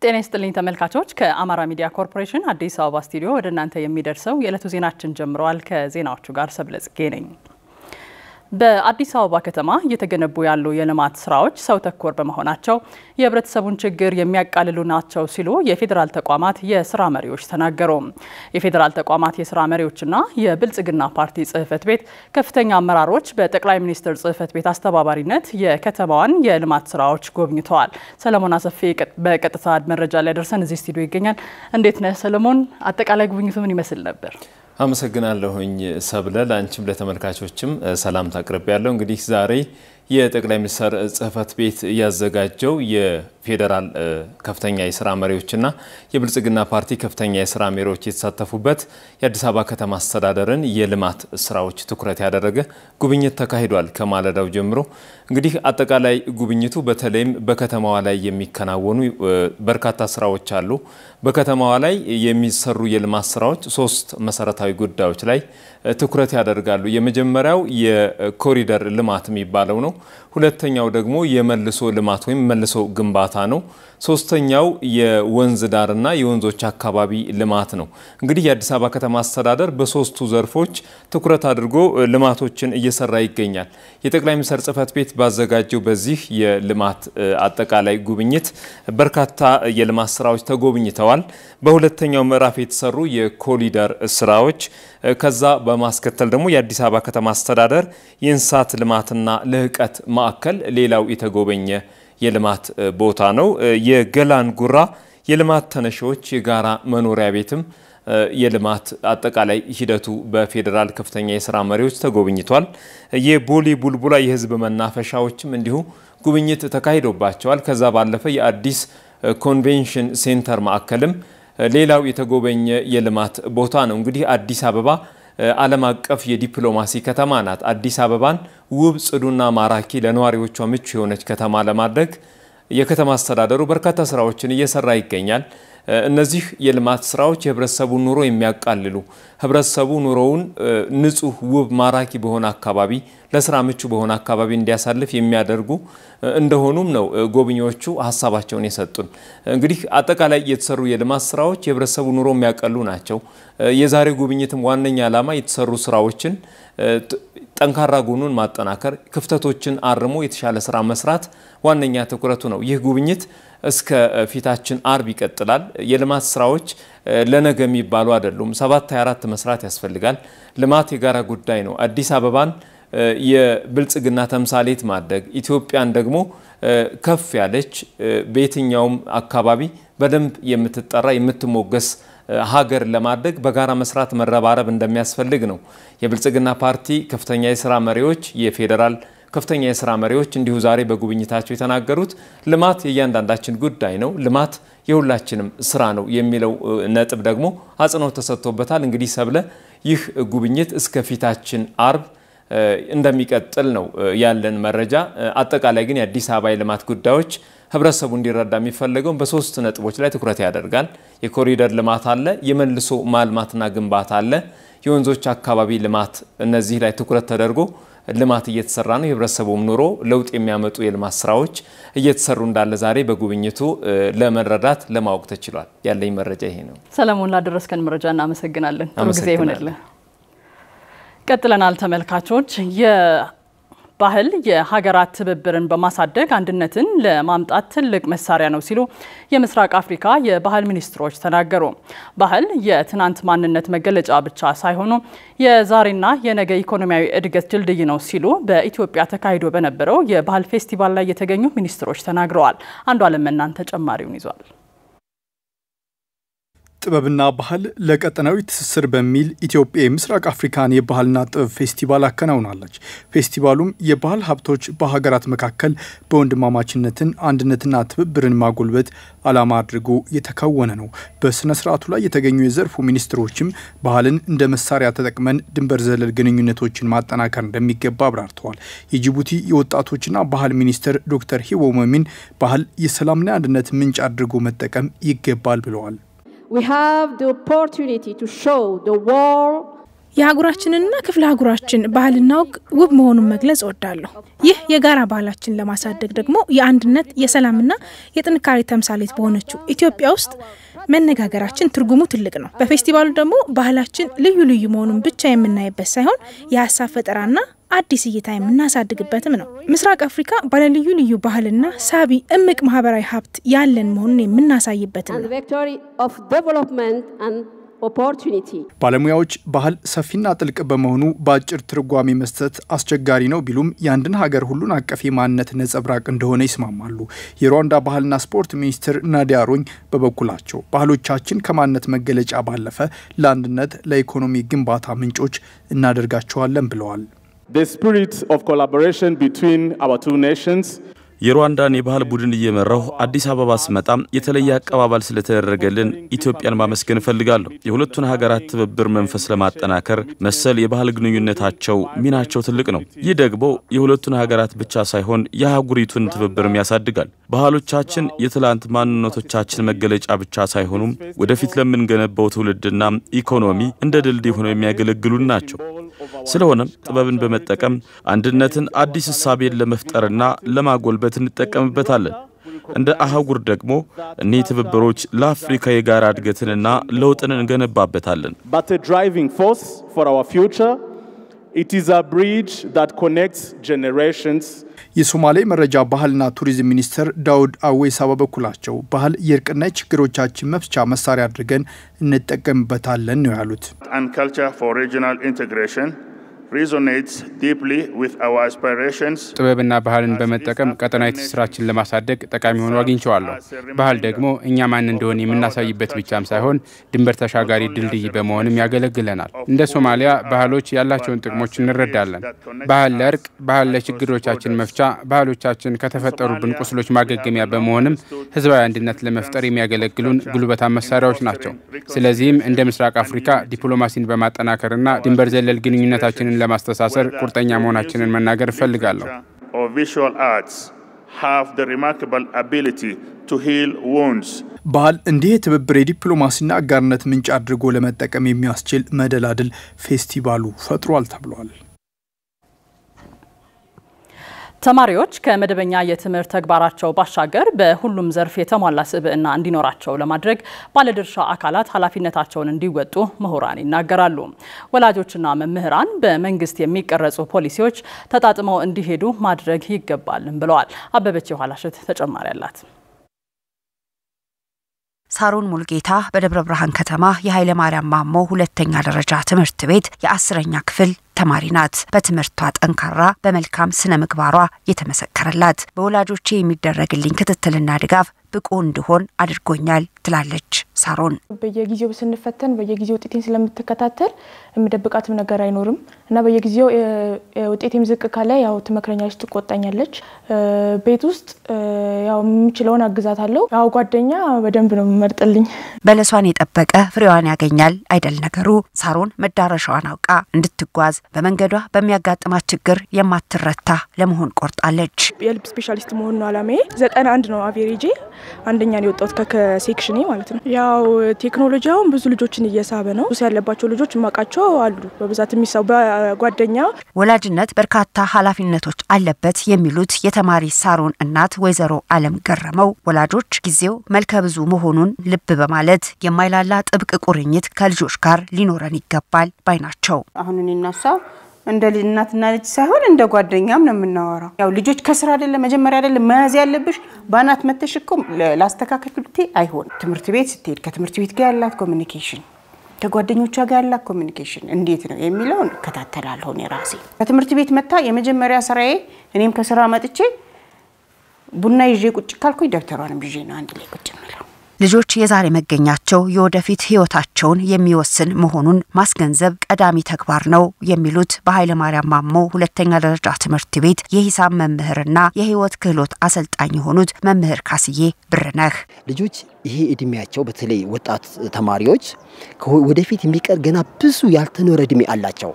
ጤና ይስጥልኝ ተመልካቾች ከአማራ ሚዲያ ኮርፖሬሽን አዲስ አበባ ስቱዲዮ ወደ እናንተ የሚደርሰው የዕለቱ ዜናችን ጀምሯል። ከዜናዎቹ ጋር ሰብለጽጌ ነኝ። በአዲስ አበባ ከተማ እየተገነቡ ያሉ የልማት ስራዎች ሰው ተኮር በመሆናቸው የህብረተሰቡን ችግር የሚያቃልሉ ናቸው ሲሉ የፌዴራል ተቋማት የስራ መሪዎች ተናገሩ። የፌዴራል ተቋማት የስራ መሪዎችና የብልጽግና ፓርቲ ጽህፈት ቤት ከፍተኛ አመራሮች በጠቅላይ ሚኒስትር ጽህፈት ቤት አስተባባሪነት የከተማዋን የልማት ስራዎች ጎብኝተዋል። ሰለሞን አሰፌ በቀጥታ መረጃ ላይ ደርሰን እዚህ ስቱዲዮ ይገኛል። እንዴት ነህ ሰለሞን? አጠቃላይ ጉብኝቱ ምን ይመስል ነበር? አመሰግናለሁኝ ሰብለ። ለአንቺም ለተመልካቾችም ሰላም ታቀርባለሁ። እንግዲህ ዛሬ የጠቅላይ ሚኒስትር ጽህፈት ቤት ያዘጋጀው የፌዴራል ከፍተኛ የስራ መሪዎችና የብልጽግና ፓርቲ ከፍተኛ የስራ መሪዎች የተሳተፉበት የአዲስ አበባ ከተማ አስተዳደርን የልማት ስራዎች ትኩረት ያደረገ ጉብኝት ተካሂዷል። ከማለዳው ጀምሮ እንግዲህ አጠቃላይ ጉብኝቱ በተለይም በከተማዋ ላይ የሚከናወኑ በርካታ ስራዎች አሉ። በከተማዋ ላይ የሚሰሩ የልማት ስራዎች ሶስት መሰረታዊ ጉዳዮች ላይ ትኩረት ያደርጋሉ። የመጀመሪያው የኮሪደር ልማት የሚባለው ነው። ሁለተኛው ደግሞ የመልሶ ልማት ወይም መልሶ ግንባታ ነው። ሶስተኛው የወንዝ ዳርና የወንዞች አካባቢ ልማት ነው። እንግዲህ የአዲስ አበባ ከተማ አስተዳደር በሶስቱ ዘርፎች ትኩረት አድርጎ ልማቶችን እየሰራ ይገኛል። የጠቅላይ ሚኒስትር ጽህፈት ቤት ባዘጋጀው በዚህ የልማት አጠቃላይ ጉብኝት በርካታ የልማት ስራዎች ተጎብኝተዋል። በሁለተኛው ምዕራፍ የተሰሩ የኮሪደር ስራዎች ከዛ በማስከተል ደግሞ የአዲስ አበባ ከተማ አስተዳደር የእንስሳት ልማትና ልህቀት ማዕከል ሌላው የተጎበኘ የልማት ቦታ ነው። የገላን ጉራ የልማት ተነሺዎች የጋራ መኖሪያ ቤትም የልማት አጠቃላይ ሂደቱ በፌዴራል ከፍተኛ የስራ መሪዎች ተጎብኝቷል። የቦሌ ቡልቡላ የህዝብ መናፈሻዎችም እንዲሁ ጉብኝት ተካሂዶባቸዋል። ከዛ ባለፈ የአዲስ ኮንቬንሽን ሴንተር ማዕከልም ሌላው የተጎበኘ የልማት ቦታ ነው። እንግዲህ አዲስ አበባ ዓለም አቀፍ የዲፕሎማሲ ከተማ ናት። አዲስ አበባን ውብ ጽዱና ማራኪ ለነዋሪዎቿ ምቹ የሆነች ከተማ ለማድረግ የከተማ አስተዳደሩ በርካታ ስራዎችን እየሰራ ይገኛል። እነዚህ የልማት ስራዎች የህብረተሰቡን ኑሮ የሚያቃልሉ ህብረተሰቡ ኑሮውን ንጹህ ውብ ማራኪ በሆነ አካባቢ ለስራ ምቹ በሆነ አካባቢ እንዲያሳልፍ የሚያደርጉ እንደሆኑም ነው ጎብኚዎቹ ሐሳባቸውን የሰጡን። እንግዲህ አጠቃላይ የተሰሩ የልማት ስራዎች የህብረተሰቡ ኑሮ የሚያቀሉ ናቸው። የዛሬው ጉብኝትም ዋነኛ ዓላማ የተሰሩ ስራዎችን ጠንካራ ጎኑን ማጠናከር፣ ክፍተቶችን አርሞ የተሻለ ስራ መስራት ዋነኛ ትኩረቱ ነው። ይህ ጉብኝት እስከ ፊታችን አርብ ይቀጥላል። የልማት ስራዎች ለነገ የሚባሉ አይደሉም። 7/24 መስራት ያስፈልጋል። ልማት የጋራ ጉዳይ ነው። አዲስ አበባን የብልጽግና ተምሳሌት ማድረግ ኢትዮጵያን ደግሞ ከፍ ያለች በየትኛውም አካባቢ በደንብ የምትጠራ የምትሞገስ ሀገር ለማድረግ በጋራ መስራት መረባረብ እንደሚያስፈልግ ነው የብልጽግና ፓርቲ ከፍተኛ የስራ መሪዎች የፌዴራል ከፍተኛ የስራ መሪዎች እንዲሁ ዛሬ በጉብኝታቸው የተናገሩት። ልማት የእያንዳንዳችን ጉዳይ ነው፣ ልማት የሁላችንም ስራ ነው የሚለው ነጥብ ደግሞ አጽንኦት ተሰጥቶበታል። እንግዲህ ሰብለ ይህ ጉብኝት እስከ ፊታችን አርብ እንደሚቀጥል ነው ያለን መረጃ። አጠቃላይ ግን የአዲስ አበባ የልማት ጉዳዮች ህብረተሰቡ እንዲረዳ የሚፈልገው በሶስት ነጥቦች ላይ ትኩረት ያደርጋል። የኮሪደር ልማት አለ፣ የመልሶ ማልማትና ግንባታ አለ፣ የወንዞች አካባቢ ልማት። እነዚህ ላይ ትኩረት ተደርጎ ልማት እየተሰራ ነው። የህብረተሰቡም ኑሮ ለውጥ የሚያመጡ የልማት ስራዎች እየተሰሩ እንዳለ ዛሬ በጉብኝቱ ለመረዳት ለማወቅ ተችሏል። ያለኝ መረጃ ይሄ ነው። ሰለሞን ላደረስከን መረጃ እናመሰግናለን። ጥሩ ጊዜ ይሁንልህ። ቀጥለናል ተመልካቾች። ባህል የሀገራት ትብብርን በማሳደግ አንድነትን ለማምጣት ትልቅ መሳሪያ ነው ሲሉ የምስራቅ አፍሪካ የባህል ሚኒስትሮች ተናገሩ። ባህል የትናንት ማንነት መገለጫ ብቻ ሳይሆን የዛሬና የነገ ኢኮኖሚያዊ እድገት ድልድይ ነው ሲሉ በኢትዮጵያ ተካሂዶ በነበረው የባህል ፌስቲቫል ላይ የተገኙ ሚኒስትሮች ተናግረዋል። አንዱ ዓለም ተጨማሪውን ይዟል። ጥበብና ባህል ለቀጠናዊ ትስስር በሚል ኢትዮጵያ የምስራቅ አፍሪካን የባህልና ጥበብ ፌስቲቫል አከናውናለች። ፌስቲቫሉም የባህል ሀብቶች በሀገራት መካከል በወንድማማችነትን አንድነትና ትብብርን ማጎልበት ዓላማ አድርጎ የተከወነ ነው። በስነ ስርዓቱ ላይ የተገኙ የዘርፉ ሚኒስትሮችም ባህልን እንደ መሳሪያ ተጠቅመን ድንበር ዘለል ግንኙነቶችን ማጠናከር እንደሚገባ አብራርተዋል። የጅቡቲ የወጣቶችና ባህል ሚኒስትር ዶክተር ሂቦ መሚን ባህል የሰላምና አንድነት ምንጭ አድርጎ መጠቀም ይገባል ብለዋል። We have the opportunity to show the world የሀገራችንና ክፍለ ሀገራችን ባህልና ወግ ውብ መሆኑን መግለጽ እወዳለሁ። ይህ የጋራ ባህላችን ለማሳደግ ደግሞ የአንድነት የሰላምና የጥንካሬ ተምሳሌት በሆነችው ኢትዮጵያ ውስጥ መነጋገራችን ትርጉሙ ትልቅ ነው። በፌስቲቫሉ ደግሞ ባህላችን ልዩ መሆኑን ብቻ የምናይበት ሳይሆን የሀሳብ ፈጠራና አዲስ እይታ የምናሳድግበትም ነው። ምስራቅ አፍሪካ ባለ ልዩ ባህልና ሳቢ እምቅ ማህበራዊ ሀብት ያለን መሆኑን የምናሳይበትም ነው። ባለሙያዎች ባህል ሰፊና ጥልቅ በመሆኑ በአጭር ትርጓሜ መስጠት አስቸጋሪ ነው ቢሉም የአንድን ሀገር ሁሉን አቀፍ የማንነት ነጸብራቅ እንደሆነ ይስማማሉ። የሩዋንዳ ባህልና ስፖርት ሚኒስትር ናዲያ ሮኝ በበኩላቸው ባህሎቻችን ከማንነት መገለጫ ባለፈ ለአንድነት ለኢኮኖሚ ግንባታ ምንጮች እናደርጋቸዋለን ብለዋል። The spirit of collaboration between our two nations የሩዋንዳን የባህል ቡድን እየመራው አዲስ አበባ ስመጣም የተለየ አቀባበል ስለተደረገልን ኢትዮጵያን ማመስገን ፈልጋለሁ። የሁለቱን ሀገራት ትብብር መንፈስ ለማጠናከር መሰል የባህል ግንኙነታቸው ሚናቸው ትልቅ ነው። ይህ ደግሞ የሁለቱን ሀገራት ብቻ ሳይሆን የአህጉሪቱን ትብብርም ያሳድጋል። ባህሎቻችን የትላንት ማንነቶቻችን መገለጫ ብቻ ሳይሆኑም ወደፊት ለምንገነባው ትውልድና ኢኮኖሚ እንደ ድልድይ ሆነው የሚያገለግሉን ናቸው። ስለሆነም ጥበብን በመጠቀም አንድነትን አዲስ ሐሳብን ለመፍጠርና ለማጎልበት እንጠቀምበታለን። እንደ አህጉር ደግሞ እነዚህ ትብብሮች ለአፍሪካ የጋራ እድገትንና ለውጥን እንገነባበታለን። But a driving force for our future, it is a bridge that connects generations. የሶማሌ መረጃ ባህልና ቱሪዝም ሚኒስትር ዳውድ አዌሳ በበኩላቸው ባህል የእርቅና የችግሮቻችን መፍቻ መሳሪያ አድርገን እንጠቀምበታለን ነው ያሉት። And culture for regional integration resonates deeply with our aspirations. ጥበብና ባህልን በመጠቀም ቀጠናዊ ትስስራችን ለማሳደግ ጠቃሚ ሆኖ አግኝቼዋለሁ። ባህል ደግሞ እኛ ማን እንደሆነ የምናሳይበት ብቻም ሳይሆን ድንበር ተሻጋሪ ድልድይ በመሆንም ያገለግለናል። እንደ ሶማሊያ ባህሎች ያላቸውን ጥቅሞች እንረዳለን። ባህል ለእርቅ፣ ባህል ለችግሮቻችን መፍቻ፣ ባህሎቻችን ከተፈጠሩብን ቁስሎች ማገገሚያ በመሆንም ህዝባዊ አንድነት ለመፍጠር የሚያገለግሉን ጉልበታም መሳሪያዎች ናቸው። ስለዚህም እንደ ምስራቅ አፍሪካ ዲፕሎማሲን በማጠናከርና ድንበር ዘለል ግንኙነታችንን ለማስተሳሰር ቁርጠኛ መሆናችንን መናገር ፈልጋለሁ። Visual arts have the remarkable ability to heal wounds. ባህል እንዲህ የትብብር የዲፕሎማሲና አጋርነት ምንጭ አድርጎ ለመጠቀም የሚያስችል መደላድል ፌስቲቫሉ ፈጥሯል ተብሏል። ተማሪዎች ከመደበኛ የትምህርት ተግባራቸው ባሻገር በሁሉም ዘርፍ የተሟላ ስብዕና እንዲኖራቸው ለማድረግ ባለድርሻ አካላት ኃላፊነታቸውን እንዲወጡ ምሁራን ይናገራሉ። ወላጆችና መምህራን በመንግስት የሚቀረጹ ፖሊሲዎች ተጣጥመው እንዲሄዱ ማድረግ ይገባልም ብለዋል። አበበች የኋላሽት ተጨማሪ አላት። ሳሮን ሙልጌታ በደብረ ብርሃን ከተማ የኃይለ ማርያም ማሞ ሁለተኛ ደረጃ ትምህርት ቤት የ10ኛ ክፍል ተማሪ ናት። በትምህርቷ ጠንካራ በመልካም ስነ ምግባሯ የተመሰከረላት በወላጆቼ የሚደረግልኝ ክትትልና ድጋፍ ብቁ እንድሆን አድርጎኛል ትላለች ሳሮን። በየጊዜው ስንፈተን በየጊዜው ውጤቴን ስለምትከታተል የምደብቃትም ነገር አይኖርም እና በየጊዜው ውጤቴም ዝቅ ካለ ያው ትመክረኛለች፣ ትቆጣኛለች። ቤት ውስጥ ያው የምችለውን አግዛታለሁ። ያው ጓደኛ በደንብ ነው መርጥልኝ። በለሷን የጠበቀ ፍሬዋን ያገኛል አይደል ነገሩ። ሳሮን መዳረሻዋን አውቃ እንድትጓዝ በመንገዷ በሚያጋጥማት ችግር የማትረታ ለመሆን ቆርጣለች። የልብ ስፔሻሊስት መሆን ነው አላማዬ። 91 ነው አቬሬጄ። አንደኛ ነው የወጣሁት ከሴክሽኔ ማለት ነው። ያው ቴክኖሎጂው ብዙ ልጆችን እየሳበ ነው። ሱስ ያለባቸው ልጆች ማቃቸው አሉ በብዛት የሚሳው በጓደኛ። ወላጅነት በርካታ ኃላፊነቶች አለበት የሚሉት የተማሪ ሳሮን እናት ወይዘሮ አለም ገረመው ወላጆች ጊዜው መልከብዙ መሆኑን ልብ በማለት የማይላላ ጥብቅ ቁርኝት ከልጆች ጋር ሊኖረን ይገባል ባይናቸው። አሁን እኔናሳ እንደ እናትና ልጅ ሳይሆን እንደ ጓደኛም ነው የምናወራው። ያው ልጆች ከስራ አይደለም መጀመሪያ አይደለም መያዝ ያለብሽ ባናት መተሽኩም ላስተካከልኩት አይሆን። ትምህርት ቤት ስትሄድ ከትምህርት ቤት ጋር ያላት ኮሚኒኬሽን ከጓደኞቿ ጋር ያላት ኮሚኒኬሽን እንዴት ነው የሚለውን ከታተላለሁ ነው ራሴ። ከትምህርት ቤት መጣ የመጀመሪያ ስራዬ እኔም ከስራ መጥቼ ቡና ይዤ ቁጭ ካልኩኝ ደብተሯንም ይዤ ነው አንድ ላይ ቁጭ ማለት። ልጆች የዛሬ መገኛቸው የወደፊት ህይወታቸውን የሚወስን መሆኑን ማስገንዘብ ቀዳሚ ተግባር ነው የሚሉት በኃይለ ማርያም ማሞ ሁለተኛ ደረጃ ትምህርት ቤት የሂሳብ መምህርና የህይወት ክህሎት አሰልጣኝ የሆኑት መምህር ካስዬ ብርነህ ልጆች ይሄ እድሜያቸው በተለይ ወጣት ተማሪዎች ወደፊት የሚቀር ገና ብዙ ያልተኖረ እድሜ አላቸው።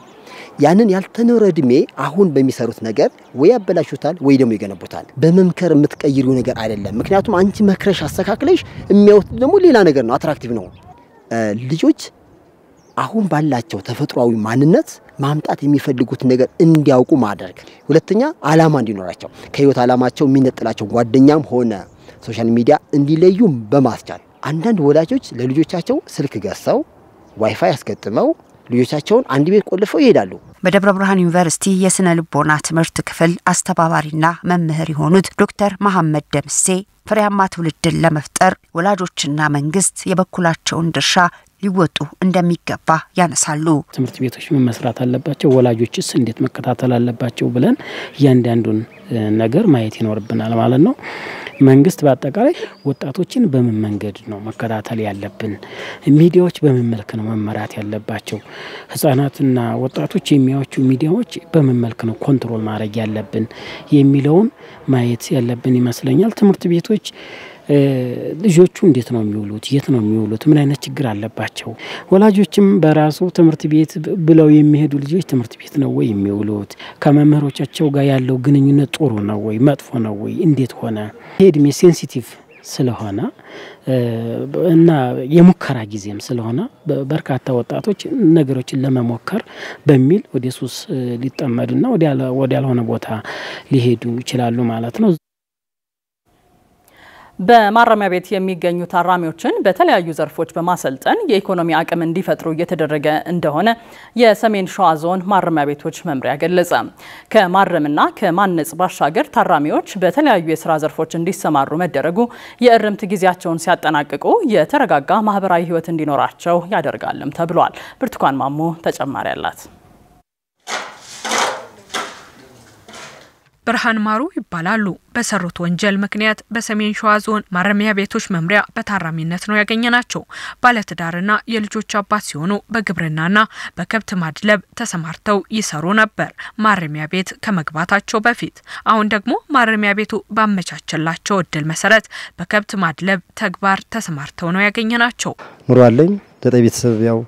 ያንን ያልተኖረ እድሜ አሁን በሚሰሩት ነገር ወይ ያበላሹታል ወይ ደግሞ ይገነቡታል። በመምከር የምትቀይሩ ነገር አይደለም። ምክንያቱም አንቺ መክረሽ አስተካክለሽ የሚያውት ደግሞ ሌላ ነገር ነው፣ አትራክቲቭ ነው። ልጆች አሁን ባላቸው ተፈጥሯዊ ማንነት ማምጣት የሚፈልጉት ነገር እንዲያውቁ ማድረግ ሁለተኛ ዓላማ እንዲኖራቸው ከህይወት ዓላማቸው የሚነጥላቸው ጓደኛም ሆነ ሶሻል ሚዲያ እንዲለዩ በማስቻል አንዳንድ ወላጆች ለልጆቻቸው ስልክ ገዝተው ዋይፋይ አስገጥመው ልጆቻቸውን አንድ ቤት ቆልፈው ይሄዳሉ። በደብረ ብርሃን ዩኒቨርሲቲ የስነ ልቦና ትምህርት ክፍል አስተባባሪና መምህር የሆኑት ዶክተር መሐመድ ደምሴ ፍሬያማ ትውልድን ለመፍጠር ወላጆችና መንግስት የበኩላቸውን ድርሻ ሊወጡ እንደሚገባ ያነሳሉ። ትምህርት ቤቶች ምን መስራት አለባቸው ወላጆችስ እንዴት መከታተል አለባቸው ብለን ያንዳንዱን ነገር ማየት ይኖርብናል ማለት ነው። መንግስት በአጠቃላይ ወጣቶችን በምን መንገድ ነው መከታተል ያለብን ሚዲያዎች በምን መልኩ ነው መመራት ያለባቸው ህፃናትና ወጣቶች የሚያዩቸው ሚዲያዎች በምን መልኩ ነው ኮንትሮል ማድረግ ያለብን የሚለውን ማየት ያለብን ይመስለኛል። ትምህርት ቤቶች ልጆቹ እንዴት ነው የሚውሉት የት ነው የሚውሉት ምን አይነት ችግር አለባቸው ወላጆችም በራሱ ትምህርት ቤት ብለው የሚሄዱ ልጆች ትምህርት ቤት ነው ወይ የሚውሉት ከመምህሮቻቸው ጋር ያለው ግንኙነት ጥሩ ነው ወይ መጥፎ ነው ወይ እንዴት ሆነ ሄድሜ ሴንሲቲቭ ስለሆነ እና የሙከራ ጊዜም ስለሆነ በርካታ ወጣቶች ነገሮችን ለመሞከር በሚል ወደ ሱስ ሊጠመዱና ወደ ያልሆነ ቦታ ሊሄዱ ይችላሉ ማለት ነው። በማረሚያ ቤት የሚገኙ ታራሚዎችን በተለያዩ ዘርፎች በማሰልጠን የኢኮኖሚ አቅም እንዲፈጥሩ እየተደረገ እንደሆነ የሰሜን ሸዋ ዞን ማረሚያ ቤቶች መምሪያ ገለጸ። ከማረምና ከማነጽ ባሻገር ታራሚዎች በተለያዩ የስራ ዘርፎች እንዲሰማሩ መደረጉ የእርምት ጊዜያቸውን ሲያጠናቅቁ የተረጋጋ ማህበራዊ ህይወት እንዲኖራቸው ያደርጋልም ተብሏል። ብርቱካን ማሞ ተጨማሪ አላት። ብርሃን ማሩ ይባላሉ። በሰሩት ወንጀል ምክንያት በሰሜን ሸዋ ዞን ማረሚያ ቤቶች መምሪያ በታራሚነት ነው ያገኘናቸው። ባለትዳርና የልጆች አባት ሲሆኑ በግብርናና በከብት ማድለብ ተሰማርተው ይሰሩ ነበር ማረሚያ ቤት ከመግባታቸው በፊት። አሁን ደግሞ ማረሚያ ቤቱ ባመቻቸላቸው እድል መሰረት በከብት ማድለብ ተግባር ተሰማርተው ነው ያገኘናቸው። ኑሮ አለኝ 9 ቤተሰብ ያው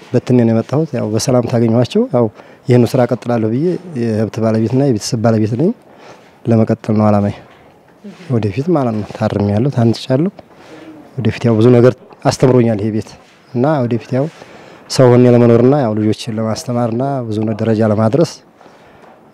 በትነን የመጣሁት ያው በሰላም ታገኘዋቸው ያው ይሄን ስራ ቀጥላለሁ ብዬ የህብት ባለቤትና የቤተሰብ ባለቤት ነኝ ለመቀጠል ነው አላማዬ ወደፊት ማለት ነው። ታርሚያለሁ ታንጫለሁ ወደፊት ያው ብዙ ነገር አስተምሮኛል ይሄ ቤት እና ወደፊት ያው ሰው ሆኜ ለመኖርና ያው ልጆችን ለማስተማርና ብዙ ደረጃ ለማድረስ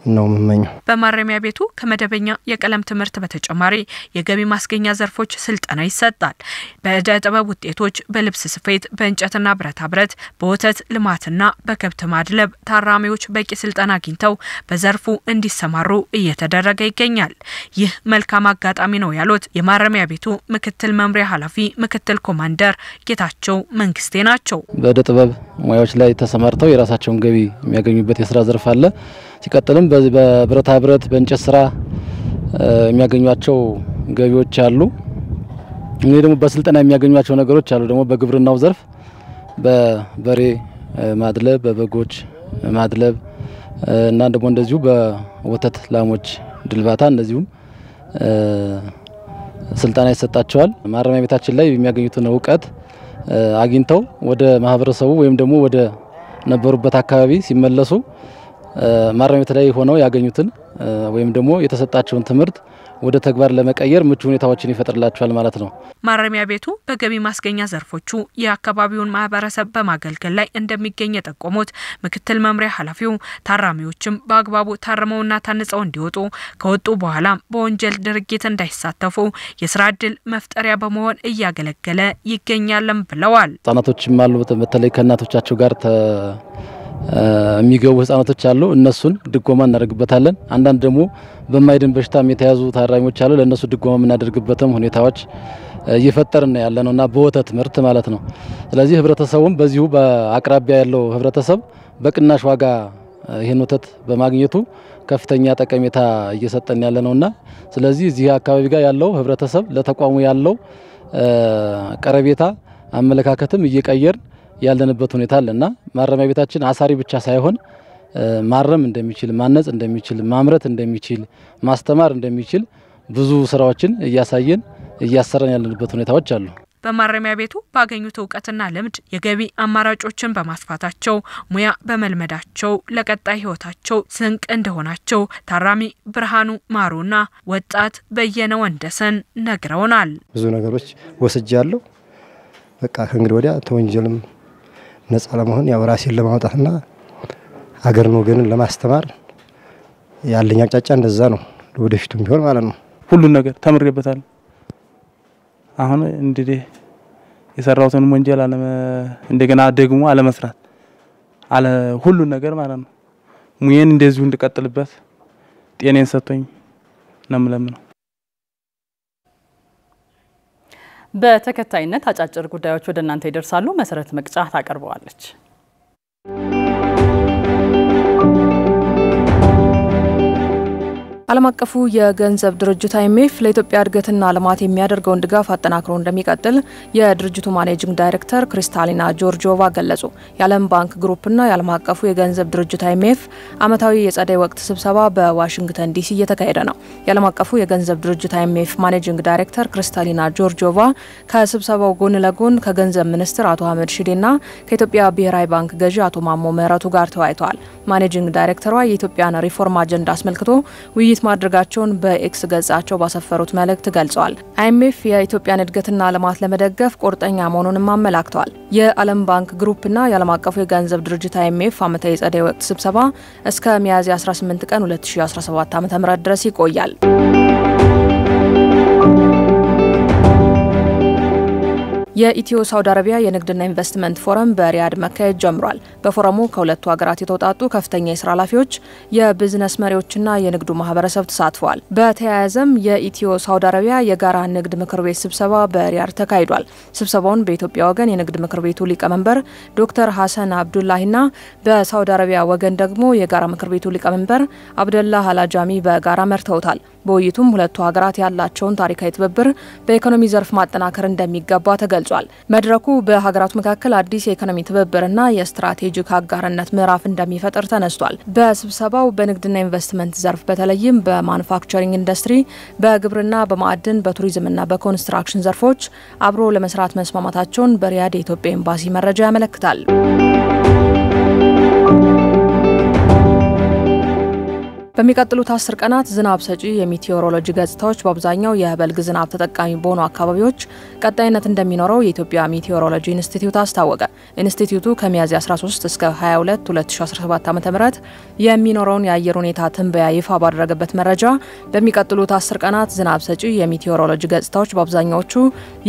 ነው የምመኘው። በማረሚያ ቤቱ ከመደበኛ የቀለም ትምህርት በተጨማሪ የገቢ ማስገኛ ዘርፎች ስልጠና ይሰጣል። በእደ ጥበብ ውጤቶች፣ በልብስ ስፌት፣ በእንጨትና ብረታ ብረት፣ በወተት ልማትና በከብት ማድለብ ታራሚዎች በቂ ስልጠና አግኝተው በዘርፉ እንዲሰማሩ እየተደረገ ይገኛል። ይህ መልካም አጋጣሚ ነው ያሉት የማረሚያ ቤቱ ምክትል መምሪያ ኃላፊ ምክትል ኮማንደር ጌታቸው መንግስቴ ናቸው። በእደ ጥበብ ሙያዎች ላይ ተሰማርተው የራሳቸውን ገቢ የሚያገኙበት የስራ ዘርፍ አለ። ሲቀጥልም በብረታ ብረት በእንጨት ስራ የሚያገኙአቸው ገቢዎች አሉ። እኔ ደግሞ በስልጠና የሚያገኙአቸው ነገሮች አሉ። ደግሞ በግብርናው ዘርፍ በበሬ ማድለብ በበጎች ማድለብ እና ደግሞ እንደዚሁ በወተት ላሞች ድልባታ እንደዚሁም ስልጠና ይሰጣቸዋል። ማረሚያ ቤታችን ላይ የሚያገኙትን ዕውቀት አግኝተው ወደ ማህበረሰቡ ወይም ደግሞ ወደ ነበሩበት አካባቢ ሲመለሱ ማረሚያ ቤት ላይ ሆነው ያገኙትን ወይም ደግሞ የተሰጣቸውን ትምህርት ወደ ተግባር ለመቀየር ምቹ ሁኔታዎችን ይፈጥርላቸዋል ማለት ነው። ማረሚያ ቤቱ በገቢ ማስገኛ ዘርፎቹ የአካባቢውን ማህበረሰብ በማገልገል ላይ እንደሚገኝ የጠቆሙት ምክትል መምሪያ ኃላፊው ታራሚዎችም በአግባቡ ታርመውና ታንጸው እንዲወጡ ከወጡ በኋላ በወንጀል ድርጊት እንዳይሳተፉ የስራ ዕድል መፍጠሪያ በመሆን እያገለገለ ይገኛልም ብለዋል። ህጻናቶችም አሉ በተለይ ከእናቶቻቸው ጋር የሚገቡ ህጻናቶች አሉ። እነሱን ድጎማ እናደርግበታለን። አንዳንድ ደግሞ በማይድን በሽታም የተያዙ ታራሚዎች አሉ። ለነሱ ድጎማ እናደርግበትም ሁኔታዎች እየፈጠርን ያለነውና በወተት ምርት ማለት ነው። ስለዚህ ህብረተሰቡም በዚሁ በአቅራቢያ ያለው ህብረተሰብ በቅናሽ ዋጋ ይሄን ወተት በማግኘቱ ከፍተኛ ጠቀሜታ እየሰጠን ያለነውና ስለዚህ እዚህ አካባቢ ጋር ያለው ህብረተሰብ ለተቋሙ ያለው ቀረቤታ አመለካከትም እየቀየር ያለንበት ሁኔታ አለና ማረሚያ ቤታችን አሳሪ ብቻ ሳይሆን ማረም እንደሚችል ማነጽ እንደሚችል ማምረት እንደሚችል ማስተማር እንደሚችል ብዙ ስራዎችን እያሳየን እያሰራን ያለንበት ሁኔታዎች አሉ። በማረሚያ ቤቱ ባገኙት ዕውቀትና ልምድ የገቢ አማራጮችን በማስፋታቸው ሙያ በመልመዳቸው ለቀጣይ ህይወታቸው ስንቅ እንደሆናቸው ታራሚ ብርሃኑ ማሩና ወጣት በየነ ወንደሰን ነግረውናል። ብዙ ነገሮች ወስጃለሁ። በቃ ከእንግዲህ ወዲያ ተወንጀልም ነፃ ለመሆን ያው ራሴን ለማውጣትና ሀገርን ወገንን ለማስተማር ያለኝ አቅጣጫ እንደዛ ነው። ወደፊቱም ቢሆን ማለት ነው። ሁሉን ነገር ተምሬበታል። አሁን እንግዲህ የሰራሁትን ወንጀል እንደገና ደግሞ አለመስራት ሁሉን ነገር ማለት ነው። ሙዬን እንደዚሁ እንድቀጥልበት ጤናዬን ሰጥቶኝ ነው። በተከታይነት አጫጭር ጉዳዮች ወደ እናንተ ይደርሳሉ። መሰረት መቅጫ ታቀርበዋለች። ዓለም አቀፉ የገንዘብ ድርጅት IMF ለኢትዮጵያ እድገትና ልማት የሚያደርገውን ድጋፍ አጠናክሮ እንደሚቀጥል የድርጅቱ ማኔጂንግ ዳይሬክተር ክሪስታሊና ጆርጂዮቫ ገለጹ። የዓለም ባንክ ግሩፕና የዓለም አቀፉ የገንዘብ ድርጅት IMF ዓመታዊ የጸደይ ወቅት ስብሰባ በዋሽንግተን ዲሲ እየተካሄደ ነው። የዓለም አቀፉ የገንዘብ ድርጅት IMF ማኔጂንግ ዳይሬክተር ክሪስታሊና ጆርጂዮቫ ከስብሰባው ጎን ለጎን ከገንዘብ ሚኒስትር አቶ አህመድ ሺዴና ከኢትዮጵያ ብሔራዊ ባንክ ገዢ አቶ ማሞ ምህረቱ ጋር ተወያይተዋል። ማኔጂንግ ዳይሬክተሯ የኢትዮጵያን ሪፎርም አጀንዳ አስመልክቶ ውይይት ማድረጋቸውን በኤክስ ገጻቸው ባሰፈሩት መልእክት ገልጸዋል። IMF የኢትዮጵያን እድገትና ልማት ለመደገፍ ቁርጠኛ መሆኑንም አመላክተዋል። የዓለም ባንክ ግሩፕና የዓለም አቀፉ የገንዘብ ድርጅት IMF ዓመታዊ የጸደይ ወቅት ስብሰባ እስከ ሚያዝያ 18 ቀን 2017 ዓ.ም ድረስ ይቆያል። የኢትዮ ሳውዲ አረቢያ የንግድና ኢንቨስትመንት ፎረም በሪያድ መካሄድ ጀምሯል። በፎረሙ ከሁለቱ ሀገራት የተውጣጡ ከፍተኛ የስራ ኃላፊዎች፣ የቢዝነስ መሪዎችና የንግዱ ማህበረሰብ ተሳትፈዋል። በተያያዘም የኢትዮ ሳውዲ አረቢያ የጋራ ንግድ ምክር ቤት ስብሰባ በሪያድ ተካሂዷል። ስብሰባውን በኢትዮጵያ ወገን የንግድ ምክር ቤቱ ሊቀመንበር ዶክተር ሐሰን አብዱላሂና በሳውዲ አረቢያ ወገን ደግሞ የጋራ ምክር ቤቱ ሊቀመንበር አብደላህ አላጃሚ በጋራ መርተውታል። በውይይቱም ሁለቱ ሀገራት ያላቸውን ታሪካዊ ትብብር በኢኮኖሚ ዘርፍ ማጠናከር እንደሚገባ ተገልጿል። መድረኩ በሀገራቱ መካከል አዲስ የኢኮኖሚ ትብብርና የስትራቴጂክ አጋርነት ምዕራፍ እንደሚፈጥር ተነስቷል። በስብሰባው በንግድና ኢንቨስትመንት ዘርፍ በተለይም በማኑፋክቸሪንግ ኢንዱስትሪ፣ በግብርና፣ በማዕድን፣ በቱሪዝምና በኮንስትራክሽን ዘርፎች አብሮ ለመስራት መስማማታቸውን በሪያድ የኢትዮጵያ ኤምባሲ መረጃ ያመለክታል። በሚቀጥሉት 10 ቀናት ዝናብ ሰጪ የሚቴዎሮሎጂ ገጽታዎች በአብዛኛው የበልግ ዝናብ ተጠቃሚ በሆኑ አካባቢዎች ቀጣይነት እንደሚኖረው የኢትዮጵያ ሚቴዎሮሎጂ ኢንስቲትዩት አስታወቀ። ኢንስቲትዩቱ ከሚያዝያ 13 እስከ 22 2017 ዓ.ም የሚኖረውን የአየር ሁኔታ ትንበያ ይፋ ባደረገበት መረጃ በሚቀጥሉት 10 ቀናት ዝናብ ሰጪ የሚቴዎሮሎጂ ገጽታዎች በአብዛኛዎቹ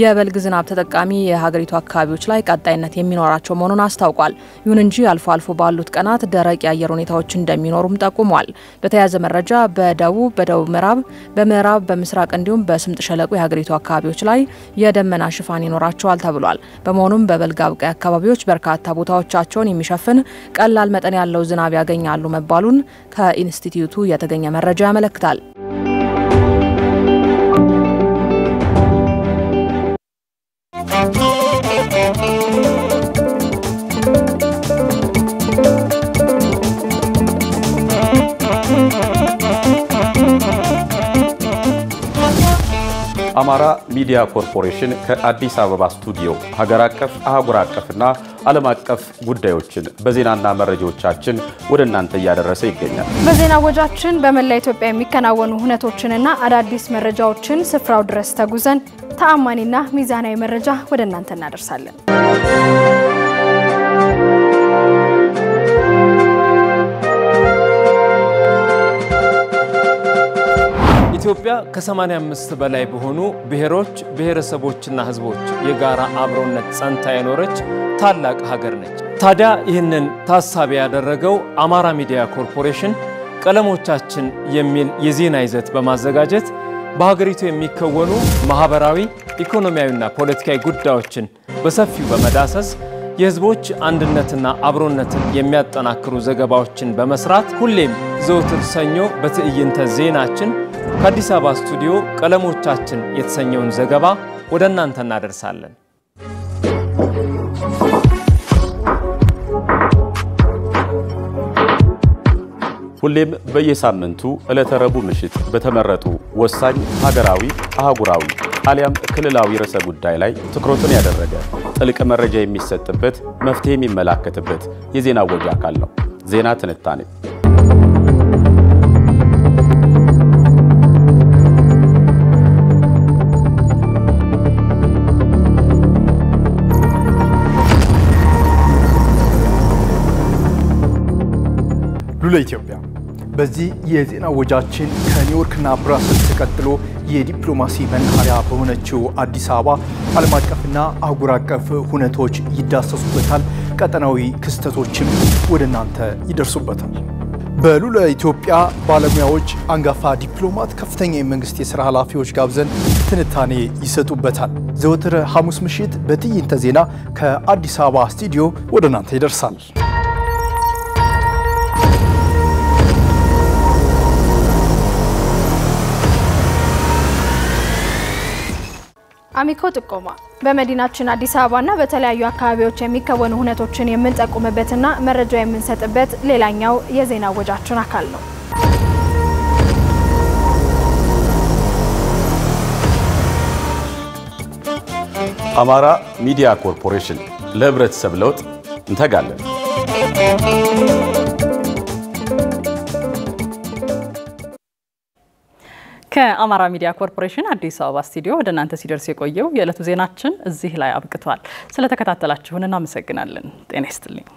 የበልግ ዝናብ ተጠቃሚ የሀገሪቱ አካባቢዎች ላይ ቀጣይነት የሚኖራቸው መሆኑን አስታውቋል። ይሁን እንጂ አልፎ አልፎ ባሉት ቀናት ደረቅ የአየር ሁኔታዎች እንደሚኖሩም ጠቁሟል። በተያያዘ መረጃ በደቡብ ምዕራብ፣ በምዕራብ፣ በምስራቅ እንዲሁም በስምጥ ሸለቆ የሀገሪቱ አካባቢዎች ላይ የደመና ሽፋን ይኖራቸዋል ተብሏል። በመሆኑም በበልግ አብቃይ አካባቢዎች በርካታ ቦታዎቻቸውን የሚሸፍን ቀላል መጠን ያለው ዝናብ ያገኛሉ መባሉን ከኢንስቲትዩቱ የተገኘ መረጃ ያመለክታል። አማራ ሚዲያ ኮርፖሬሽን ከአዲስ አበባ ስቱዲዮ ሀገር አቀፍ፣ አህጉር አቀፍና ዓለም አቀፍ ጉዳዮችን በዜናና መረጃዎቻችን ወደ እናንተ እያደረሰ ይገኛል። በዜና ወጃችን በመላ ኢትዮጵያ የሚከናወኑ ሁነቶችንና አዳዲስ መረጃዎችን ስፍራው ድረስ ተጉዘን ተአማኒና ሚዛናዊ መረጃ ወደ እናንተ እናደርሳለን። ኢትዮጵያ ከ85 በላይ በሆኑ ብሔሮች፣ ብሔረሰቦችና ህዝቦች የጋራ አብሮነት ጸንታ የኖረች ታላቅ ሀገር ነች። ታዲያ ይህንን ታሳቢ ያደረገው አማራ ሚዲያ ኮርፖሬሽን ቀለሞቻችን የሚል የዜና ይዘት በማዘጋጀት በሀገሪቱ የሚከወኑ ማህበራዊ፣ ኢኮኖሚያዊና ፖለቲካዊ ጉዳዮችን በሰፊው በመዳሰስ የህዝቦች አንድነትና አብሮነትን የሚያጠናክሩ ዘገባዎችን በመስራት ሁሌም ዘወትር ሰኞ በትዕይንተ ዜናችን ከአዲስ አበባ ስቱዲዮ ቀለሞቻችን የተሰኘውን ዘገባ ወደ እናንተ እናደርሳለን። ሁሌም በየሳምንቱ ዕለተ ረቡዕ ምሽት በተመረጡ ወሳኝ ሀገራዊ፣ አህጉራዊ አሊያም ክልላዊ ርዕሰ ጉዳይ ላይ ትኩረቱን ያደረገ ጥልቅ መረጃ የሚሰጥበት፣ መፍትሄ የሚመላከትበት የዜና ወጃ አካል ነው ዜና ትንታኔ። ሉላ ኢትዮጵያ በዚህ የዜና ወጃችን ከኒውዮርክና ብራስልስ ተቀጥሎ የዲፕሎማሲ መናኸሪያ በሆነችው አዲስ አበባ ዓለም አቀፍና አህጉር አቀፍ ሁነቶች ይዳሰሱበታል። ቀጠናዊ ክስተቶችም ወደ እናንተ ይደርሱበታል። በሉላ ኢትዮጵያ ባለሙያዎች፣ አንጋፋ ዲፕሎማት፣ ከፍተኛ የመንግስት የሥራ ኃላፊዎች ጋብዘን ትንታኔ ይሰጡበታል። ዘወትር ሐሙስ ምሽት በትዕይንተ ዜና ከአዲስ አበባ ስቱዲዮ ወደ እናንተ ይደርሳል። አሚኮ ጥቆማ በመዲናችን አዲስ አበባና በተለያዩ አካባቢዎች የሚከወኑ ሁነቶችን የምንጠቁምበትና መረጃ የምንሰጥበት ሌላኛው የዜና ወጃችን አካል ነው። አማራ ሚዲያ ኮርፖሬሽን ለህብረተሰብ ለውጥ እንተጋለን። ከአማራ ሚዲያ ኮርፖሬሽን አዲስ አበባ ስቱዲዮ ወደ እናንተ ሲደርስ የቆየው የዕለቱ ዜናችን እዚህ ላይ አብቅቷል። ስለተከታተላችሁን እናመሰግናለን። ጤና ይስጥልኝ።